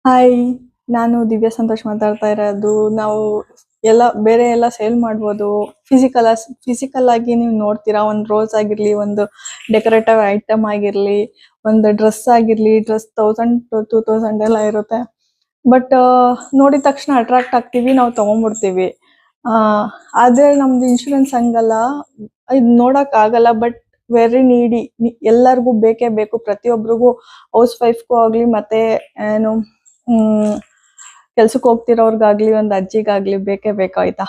Hi, ನಾನು ದಿವ್ಯಾ ಸಂತೋಷ್ ಮಾತಾಡ್ತಾ ಇರೋದು. ನಾವು ಬೇರೆ ಎಲ್ಲ ಸೇಲ್ ಮಾಡ್ಬೋದು. ಫಿಸಿಕಲ್ ಆಗಿ ನೀವು ನೋಡ್ತೀರಾ, ಒಂದು ರೋಸ್ ಆಗಿರ್ಲಿ, ಒಂದು ಡೆಕೋರೇಟಿವ್ ಐಟಮ್ ಆಗಿರ್ಲಿ, ಒಂದು ಡ್ರೆಸ್ ಆಗಿರ್ಲಿ, ಡ್ರೆಸ್ 1000 to 2000 ಎಲ್ಲ ಇರುತ್ತೆ. ಬಟ್ ನೋಡಿದ ತಕ್ಷಣ ಅಟ್ರಾಕ್ಟ್ ಆಗ್ತೀವಿ, ನಾವು ತಗೊಂಡ್ಬಿಡ್ತೀವಿ. ಆದ್ರೆ ನಮ್ದು ಇನ್ಶೂರೆನ್ಸ್ ಹಂಗಲ್ಲ, ಇದು ನೋಡಕ್ ಆಗಲ್ಲ. ಬಟ್ ವೆರಿ ನೀಡಿ, ಎಲ್ಲರಿಗೂ ಬೇಕೇ ಬೇಕು. ಪ್ರತಿಯೊಬ್ಬರಿಗೂ, ಹೌಸ್ ವೈಫ್ಗೂ ಆಗ್ಲಿ, ಮತ್ತೆ ಏನು ಕೆಲ್ಸಕ್ಕೆ ಹೋಗ್ತಿರೋರ್ಗಾಗ್ಲಿ, ಒಂದು ಅಜ್ಜಿಗಾಗ್ಲಿ ಬೇಕೇ ಬೇಕಾಯ್ತಾ.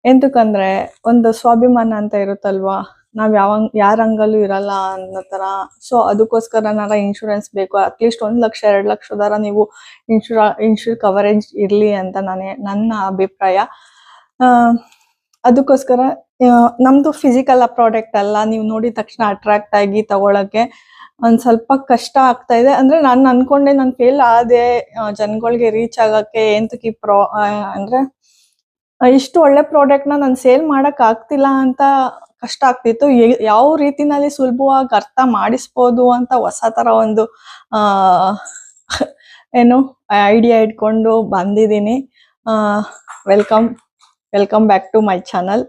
ಎಂತಕ್ಕಂದ್ರೆ ಒಂದು ಸ್ವಾಭಿಮಾನ ಅಂತ ಇರುತ್ತಲ್ವಾ, ನಾವ್ ಯಾರ ಅಂಗಲ್ಲೂ ಇರಲ್ಲ ಅನ್ನೋ ತರ. ಸೊ ಅದಕ್ಕೋಸ್ಕರನಾರ ಇನ್ಶೂರೆನ್ಸ್ ಬೇಕು. ಅಟ್ಲೀಸ್ಟ್ 1 ಲಕ್ಷ 2 ಲಕ್ಷದಾರ ನೀವು ಇನ್ಶೂರ್ ಕವರೇಜ್ ಇರ್ಲಿ ಅಂತ ನನ್ನ ಅಭಿಪ್ರಾಯ. ಅದಕ್ಕೋಸ್ಕರ ನಮ್ದು ಫಿಸಿಕಲ್ ಪ್ರಾಡಕ್ಟ್ ಅಲ್ಲ, ನೀವು ನೋಡಿದ ತಕ್ಷಣ ಅಟ್ರಾಕ್ಟ್ ಆಗಿ ತಗೊಳಕ್ಕೆ ಒಂದ್ ಸ್ವಲ್ಪ ಕಷ್ಟ ಆಗ್ತಾ ಇದೆ. ಅಂದ್ರೆ ನಾನು ಅನ್ಕೊಂಡೆ ನಾನು ಫೇಲ್ ಆದೆ, ಜನಗಳಿಗೆ ರೀಚ್ ಆಗಕ್ಕೆ. ಎಂತಕ್ಕೆ ಅಂದ್ರೆ ಇಷ್ಟು ಒಳ್ಳೆ ಪ್ರಾಡಕ್ಟ್ ನಾನು ಸೇಲ್ ಮಾಡಕ್ ಆಗ್ತಿಲ್ಲ ಅಂತ ಕಷ್ಟ ಆಗ್ತಿತ್ತು. ಯಾವ ರೀತಿನಲ್ಲಿ ಸುಲಭವಾಗಿ ಅರ್ಥ ಮಾಡಿಸ್ಬೋದು ಅಂತ ಹೊಸ ತರ ಒಂದು ಏನು ಐಡಿಯಾ ಇಟ್ಕೊಂಡು ಬಂದಿದ್ದೀನಿ. Welcome back to my channel.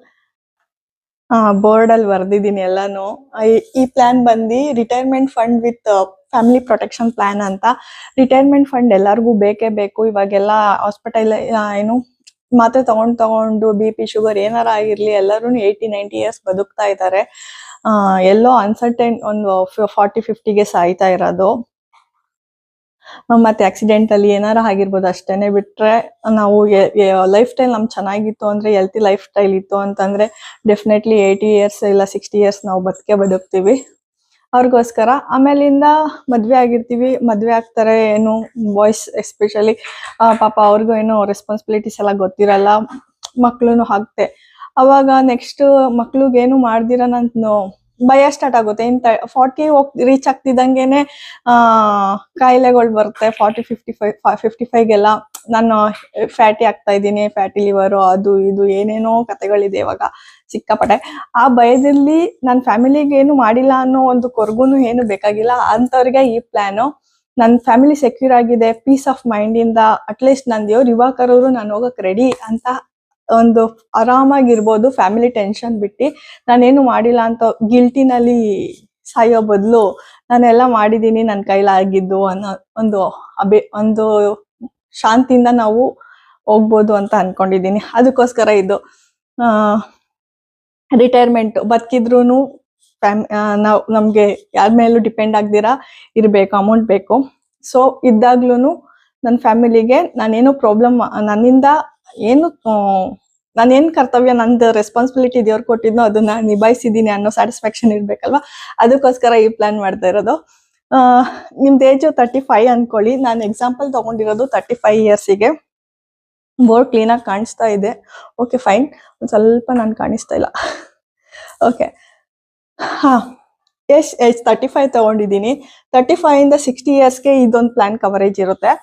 Board ಅಲ್ಲಿ ಬರ್ದಿದ್ದೀನಿ ಎಲ್ಲಾನು. ಈ ಪ್ಲಾನ್ ಬಂದು retirement fund with family protection plan ಅಂತ. ರಿಟೈರ್ಮೆಂಟ್ ಫಂಡ್ ಎಲ್ಲರಿಗೂ ಬೇಕೇ ಬೇಕು. ಇವಾಗೆಲ್ಲ ಹಾಸ್ಪಿಟಲ್ ಏನು ಮಾತ್ರೆ ತಗೊಂಡು BP ಶುಗರ್ ಏನಾರ ಆಗಿರ್ಲಿ, ಎಲ್ಲರೂ 80-90 ಇಯರ್ಸ್ ಬದುಕ್ತಾ ಇದ್ದಾರೆ. ಎಲ್ಲೋ ಅನ್ಸರ್ಟೈನ್ ಒಂದು 40-50ಗೆ ಸಾಯ್ತಾ ಇರೋದು. ಮತ್ತೆ ಆಕ್ಸಿಡೆಂಟ್ ಅಲ್ಲಿ ಏನಾರ ಆಗಿರ್ಬೋದು, ಅಷ್ಟೇನೆ. ಬಿಟ್ರೆ ನಾವು ಲೈಫ್ ಸ್ಟೈಲ್ ನಮ್ ಚೆನ್ನಾಗಿತ್ತು ಅಂದ್ರೆ, ಹೆಲ್ತಿ ಲೈಫ್ ಸ್ಟೈಲ್ ಇತ್ತು ಅಂತಂದ್ರೆ ಡೆಫಿನೆಟ್ಲಿ 80 ಇಯರ್ಸ್ ಇಲ್ಲ 60 ಇಯರ್ಸ್ ನಾವು ಬದುಕ್ತೀವಿ ಅವ್ರಿಗೋಸ್ಕರ. ಆಮೇಲಿಂದ ಮದ್ವೆ ಆಗಿರ್ತೀವಿ, ಮದ್ವೆ ಆಗ್ತಾರೆ, ಏನು ಬಾಯ್ಸ್ ಎಸ್ಪೆಷಲಿ. ಪಾಪ ಅವ್ರಿಗೂ ಏನೋ ರೆಸ್ಪಾನ್ಸಿಬಿಲಿಟೀಸ್ ಎಲ್ಲ ಗೊತ್ತಿರಲ್ಲ, ಮಕ್ಳುನು ಹಾಕ್ತೆ. ಅವಾಗ ನೆಕ್ಸ್ಟ್ ಮಕ್ಳಿಗೇನು ಮಾಡ್ದಿರ ನಾನು ಭಯ ಸ್ಟಾರ್ಟ್ ಆಗುತ್ತೆ. 40 ರೀಚ್ ಆಗ್ತಿದ್ದಂಗೆನೆ ಕಾಯಿಲೆಗಳು ಬರುತ್ತೆ. 40-55ಗೆಲ್ಲ ನಾನು ಫ್ಯಾಟಿ ಆಗ್ತಾ ಇದ್ದೀನಿ, ಫ್ಯಾಟಿ ಲಿವರ್, ಅದು ಇದು ಏನೇನೋ ಕತೆಗಳಿದೆ ಇವಾಗ ಸಿಕ್ಕಾಪಟ್ಟೆ. ಆ ಭಯದಲ್ಲಿ ನನ್ನ ಫ್ಯಾಮಿಲಿಗೆ ಏನು ಮಾಡಿಲ್ಲ ಅನ್ನೋ ಒಂದು ಕೊರಗುನು ಏನು ಬೇಕಾಗಿಲ್ಲ. ಅಂತವ್ರಿಗೆ ಈ ಪ್ಲಾನು. ನನ್ನ ಫ್ಯಾಮಿಲಿ ಸೆಕ್ಯೂರ್ ಆಗಿದೆ, ಪೀಸ್ ಆಫ್ ಮೈಂಡ್ ಇಂದ ಅಟ್ಲೀಸ್ಟ್ ನನ್ನ ದೇವ್ರು ಇವಾಗ ಕರೋರು ನಾನು ಹೋಗಕ್ ರೆಡಿ ಅಂತ ಒಂದು ಆರಾಮಾಗಿರ್ಬೋದು. ಫ್ಯಾಮಿಲಿ ಟೆನ್ಷನ್ ಬಿಟ್ಟು ನಾನೇನು ಮಾಡಿಲ್ಲ ಅಂತ ಗಿಲ್ಟಿನಲ್ಲಿ ಸಾಯೋ ಬದಲು ನಾನೆಲ್ಲ ಮಾಡಿದೀನಿ, ನನ್ನ ಕೈಲಾಗಿದ್ದು ಅನ್ನೋ ಒಂದು ಶಾಂತಿಯಿಂದ ನಾವು ಹೋಗ್ಬೋದು ಅಂತ ಅನ್ಕೊಂಡಿದೀನಿ. ಅದಕ್ಕೋಸ್ಕರ ಇದು ರಿಟೈರ್ಮೆಂಟ್. ಬದುಕಿದ್ರೂನು ನಮ್ಗೆ ಯಾರ ಮೇಲೂ ಡಿಪೆಂಡ್ ಆಗ್ದಿರಾ ಇರ್ಬೇಕು, ಅಮೌಂಟ್ ಬೇಕು. ಸೊ ಇದ್ದಾಗ್ಲೂ ನನ್ನ ಫ್ಯಾಮಿಲಿಗೆ ನಾನೇನು ಪ್ರಾಬ್ಲಮ್, ನನ್ನಿಂದ ಏನು ನಾನೇನ್ ಕರ್ತವ್ಯ, ನಂದು ರೆಸ್ಪಾನ್ಸಿಬಿಲಿಟಿ ದೇವ್ರು ಕೊಟ್ಟಿದ್ನೋ ಅದನ್ನ ನಿಭಾಯಿಸಿದೀನಿ ಅನ್ನೋ ಸ್ಯಾಟಿಸ್ಫ್ಯಾಕ್ಷನ್ ಇರ್ಬೇಕಲ್ವಾ. ಅದಕ್ಕೋಸ್ಕರ ಈ ಪ್ಲಾನ್ ಮಾಡ್ತಾ ಇರೋದು. ನಿಮ್ದು ಏಜ್ 35 ಅನ್ಕೊಳ್ಳಿ. ನಾನು ಎಕ್ಸಾಂಪಲ್ ತಗೊಂಡಿರೋದು 35 ಇಯರ್ಸಿಗೆ. ಬೋರ್ಡ್ ಕ್ಲೀನ್ ಆಗಿ ಕಾಣಿಸ್ತಾ ಇದೆ. Okay fine. ಒಂದ್ ಸ್ವಲ್ಪ ನಾನು ಕಾಣಿಸ್ತಾ ಇಲ್ಲ. ಓಕೆ, ಏಜ್ 35 ತಗೊಂಡಿದ್ದೀನಿ. 35 ಇಂದ 60 ಇಯರ್ಸ್ಗೆ ಇದೊಂದು ಪ್ಲಾನ್ ಕವರೇಜ್ ಇರುತ್ತೆ.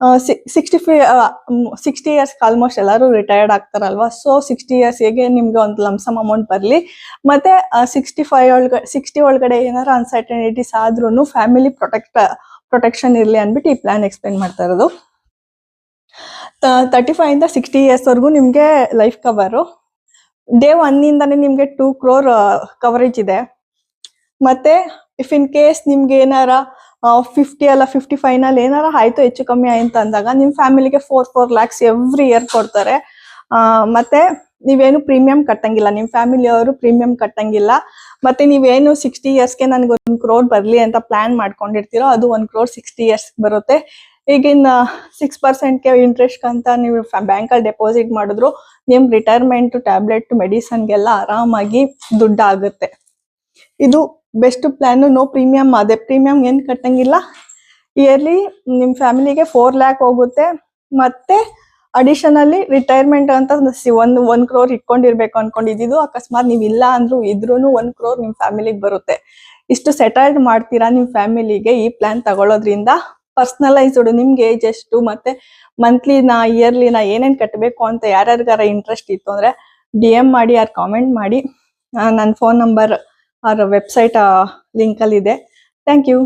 60 ಇಯರ್ಸ್ ಆಲ್ಮೋಸ್ಟ್ ಎಲ್ಲರೂ ರಿಟೈರ್ಡ್ ಆಗ್ತಾರಲ್ವಾ. ಸೊ 60 ಇಯರ್ಸ್ಗೆ ನಿಮ್ಗೆ ಒಂದು ಲಂಸಮ್ ಅಮೌಂಟ್ ಬರಲಿ. ಮತ್ತೆ 60 ಒಳಗಡೆ ಏನಾರ ಅನ್ಸರ್ಟನಿಟೀಸ್ ಆದ್ರೂ ಫ್ಯಾಮಿಲಿ ಪ್ರೊಟೆಕ್ಷನ್ ಇರ್ಲಿ ಅಂದ್ಬಿಟ್ಟು ಈ ಪ್ಲಾನ್ ಎಕ್ಸ್ಪ್ಲೈನ್ ಮಾಡ್ತಾ ಇರೋದು. 35 ಇಂದ 60 ಇಯರ್ಸ್ ವರ್ಗು ನಿಮ್ಗೆ ಲೈಫ್ ಕವರು. ಡೇ 1 ಇಂದಾನೆ ನಿಮ್ಗೆ 2 crore ಕವರೇಜ್ ಇದೆ. ಮತ್ತೆ ಇಫ್ ಇನ್ ಕೇಸ್ ನಿಮ್ಗೆ ಏನಾರ 50 ಅಲ್ಲ 55 ನಲ್ಲಿ ಏನಾರ ಆಯ್ತು, ಹೆಚ್ಚು ಕಮ್ಮಿ ಆಯ್ತು ಅಂದಾಗ ನಿಮ್ ಫ್ಯಾಮಿಲಿಗೆ 4 lakhs ಎವ್ರಿ ಇಯರ್ ಕೊಡ್ತಾರೆ. ಮತ್ತೆ ನೀವೇನು ಪ್ರೀಮಿಯಂ ಕಟ್ಟಂಗಿಲ್ಲ, ನಿಮ್ ಫ್ಯಾಮಿಲಿ ಅವರು ಪ್ರೀಮಿಯಂ ಕಟ್ಟಂಗಿಲ್ಲ. ಮತ್ತೆ ನೀವೇನು 60 ಇಯರ್ಸ್ಗೆ ನನ್ಗೆ 1 crore ಬರ್ಲಿ ಅಂತ ಪ್ಲಾನ್ ಮಾಡ್ಕೊಂಡಿರ್ತೀರೋ ಅದು 1 crore 60 ಇಯರ್ಸ್ ಬರುತ್ತೆ. ಈಗಿನ 6%ಗೆ ಇಂಟ್ರೆಸ್ಟ್ ಅಂತ ನೀವು ಬ್ಯಾಂಕಲ್ಲಿ ಡೆಪಾಸಿಟ್ ಮಾಡಿದ್ರು ನಿಮ್ ರಿಟೈರ್ಮೆಂಟ್, ಟ್ಯಾಬ್ಲೆಟ್, ಮೆಡಿಸನ್ಗೆಲ್ಲ ಆರಾಮಾಗಿ ದುಡ್ಡು ಆಗುತ್ತೆ. ಇದು ಬೆಸ್ಟ್ ಪ್ಲಾನ್. No premium. ಅದೇ ಪ್ರೀಮಿಯಂ ಏನ್ ಕಟ್ಟಂಗಿಲ್ಲ. ಇಯರ್ಲಿ ನಿಮ್ ಫ್ಯಾಮಿಲಿಗೆ 4 lakh ಹೋಗುತ್ತೆ. ಮತ್ತೆ ಅಡಿಷನಲಿ ರಿಟೈರ್ಮೆಂಟ್ ಅಂತ 1 crore ಇಟ್ಕೊಂಡಿರ್ಬೇಕು ಅನ್ಕೊಂಡಿದ್ದು, ಅಕಸ್ಮಾತ್ ನೀವ್ ಇಲ್ಲ ಅಂದ್ರೂ ಇದ್ರೂನು 1 crore ನಿಮ್ ಫ್ಯಾಮಿಲಿಗೆ ಬರುತ್ತೆ. ಇಷ್ಟು ಸೆಟಲ್ಡ್ ಮಾಡ್ತೀರಾ ನಿಮ್ ಫ್ಯಾಮಿಲಿಗೆ ಈ ಪ್ಲಾನ್ ತಗೊಳ್ಳೋದ್ರಿಂದ. ಪರ್ಸನಲೈಸ್ಡ್ ನಿಮ್ಗೆ ಏಜ್ ಎಷ್ಟು, ಮತ್ತೆ ಮಂತ್ಲಿನ ಇಯರ್ಲಿನ ಏನೇನ್ ಕಟ್ಟಬೇಕು ಅಂತ ಯಾರ್ಯಾರಿಗಾರ ಇಂಟ್ರೆಸ್ಟ್ ಇತ್ತು ಅಂದ್ರೆ DM ಮಾಡಿ, ಯಾರು ಕಾಮೆಂಟ್ ಮಾಡಿ. ನನ್ನ ಫೋನ್ ನಂಬರ್ ಅವ್ರ ವೆಬ್ಸೈಟ್ ಲಿಂಕ್ ಅಲ್ಲಿ ಇದೆ. Thank you.